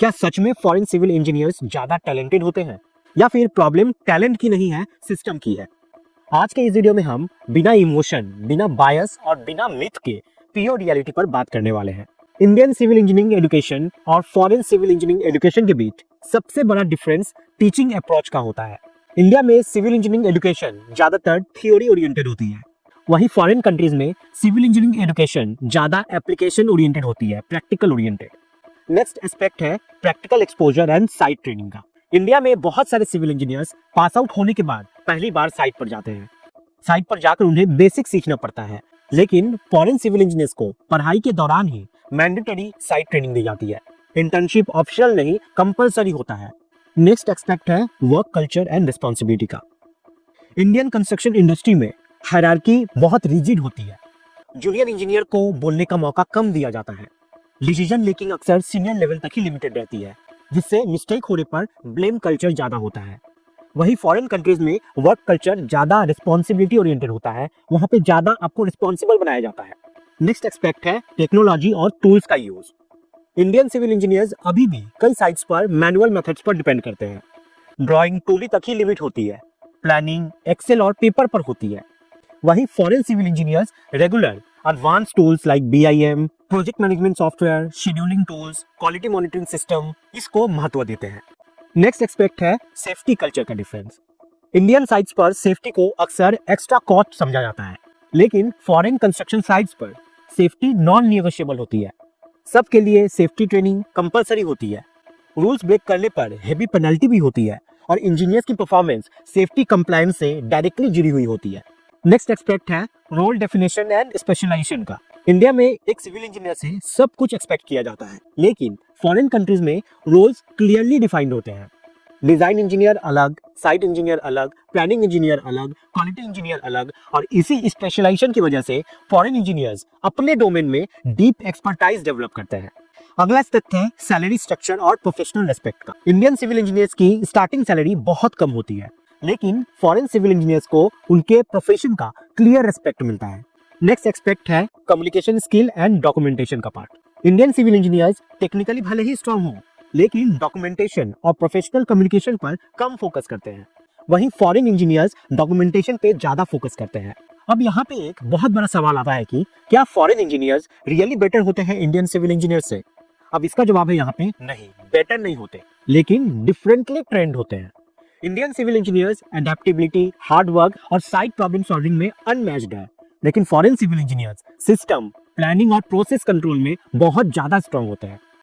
क्या सच में foreign civil engineers ज्यादा टैलेंटेड होते हैं या फिर प्रॉब्लम टैलेंट की नहीं है, सिस्टम की है? आज के इस वीडियो में हम बिना इमोशन, बिना बायस और बिना मिथ के प्योर रियलिटी पर बात करने वाले हैं। इंडियन सिविल इंजीनियरिंग एजुकेशन और फॉरेन सिविल इंजीनियरिंग एजुकेशन के बीच सबसे बड़ा डिफरेंस टीचिंग अप्रोच का होता है। इंडिया में सिविल इंजीनियरिंग एजुकेशन ज्यादातर थ्योरी ओरिएंटेड होती है, वहीं फॉरेन कंट्रीज में सिविल इंजीनियरिंग एजुकेशन ज्यादा एप्लीकेशन ओरिएंटेड होती है, प्रैक्टिकल ओरिएंटेड। नेक्स्ट एस्पेक्ट है practical exposure and site training का। इंडिया में बहुत सारे सिविल इंजीनियर्स पास आउट होने के बाद पहली बार साइट पर जाते हैं। साइट पर जाकर उन्हें बेसिक सीखना पड़ता है, लेकिन फॉरेन सिविल इंजीनियर्स को पढ़ाई के दौरान ही मैंडेटरी साइट ट्रेनिंग दी जाती है। इंटर्नशिप ऑप्शनल नहीं, कंपलसरी होता है। नेक्स्ट एस्पेक्ट है वर्क कल्चर एंड रिस्पॉन्सिबिलिटी का। इंडियन कंस्ट्रक्शन इंडस्ट्री में हायरार्की बहुत रिजिड होती है। जूनियर इंजीनियर को बोलने का मौका कम दिया जाता है। डिसीजन मेकिंग अक्सर सीनियर लेवल तक ही लिमिटेड रहती है, जिससे मिस्टेक होने पर ब्लेम कल्चर ज्यादा होता है। वही फॉरेन कंट्रीज में वर्क कल्चर ज्यादा रिस्पॉन्सिबिलिटी ओरिएंटेड होता है, वहां पे ज्यादा आपको रिस्पॉन्सिबल बनाया जाता है। नेक्स्ट एस्पेक्ट है टेक्नोलॉजी और टूल्स का यूज। इंडियन सिविल इंजीनियर्स अभी भी कई साइट्स पर मैनुअल मेथड्स पर डिपेंड करते हैं। ड्राइंग टूली तक ही लिमिट होती है, प्लानिंग एक्सेल और पेपर पर होती है। वहीं foreign civil engineers regular advance tools like BIM, project management software, scheduling tools, quality monitoring system, इसको महत्व देते हैं। नेक्स्ट एस्पेक्ट है सेफ्टी कल्चर का डिफरेंस। इंडियन साइट्स पर सेफ्टी को अक्सर एक्स्ट्रा कॉस्ट समझा जाता है, लेकिन फॉरेन कंस्ट्रक्शन साइट्स पर सेफ्टी नॉन निगोशिएबल होती है। सबके लिए सेफ्टी ट्रेनिंग कंपलसरी होती है। रूल्स ब्रेक करने पर हेवी पेनल्टी भी होती है और इंजीनियर्स की परफॉर्मेंस सेफ्टी कंप्लायंस से डायरेक्टली जुड़ी हुई होती है। नेक्स्ट एस्पेक्ट है रोल डेफिनेशन एंड स्पेशलाइजेशन का। इंडिया में एक सिविल इंजीनियर से सब कुछ एक्सपेक्ट किया जाता है, लेकिन फॉरेन कंट्रीज में रोल्स क्लियरली डिफाइंड होते हैं। डिजाइन इंजीनियर अलग, साइट इंजीनियर अलग, प्लानिंग इंजीनियर अलग, क्वालिटी इंजीनियर अलग, और इसी स्पेशलाइजेशन की वजह से फॉरेन इंजीनियर्स अपने डोमेन में डीप एक्सपर्टाइज डेवलप करते हैं। अगला स्टेप है सैलरी स्ट्रक्चर और प्रोफेशनल रेस्पेक्ट का। इंडियन सिविल इंजीनियर्स की स्टार्टिंग सैलरी बहुत कम होती है, लेकिन फॉरेन सिविल इंजीनियर्स को उनके प्रोफेशन का क्लियर रेस्पेक्ट मिलता है। नेक्स्ट एक्सपेक्ट है कम्युनिकेशन स्किल एंड डॉक्यूमेंटेशन का part. Indian civil engineers technically भले ही स्ट्रांग हो, लेकिन डॉक्यूमेंटेशन और प्रोफेशनल कम्युनिकेशन पर कम फोकस करते हैं। वहीं फॉरेन इंजीनियर्स डॉक्यूमेंटेशन पे ज्यादा फोकस करते हैं। अब यहाँ पे एक बहुत बड़ा सवाल आता है कि क्या फॉरेन इंजीनियर्स रियली बेटर होते हैं इंडियन सिविल इंजीनियर से? अब इसका जवाब है यहाँ पे नहीं, बेटर नहीं होते, लेकिन डिफरेंटली ट्रेंड होते हैं। Indian civil engineers adaptability, hard work और साइट प्रॉब्लम सॉल्विंग में अनमैच्ड है, लेकिन foreign civil engineers system, planning और प्रोसेस कंट्रोल में बहुत ज्यादा स्ट्रांग होते हैं।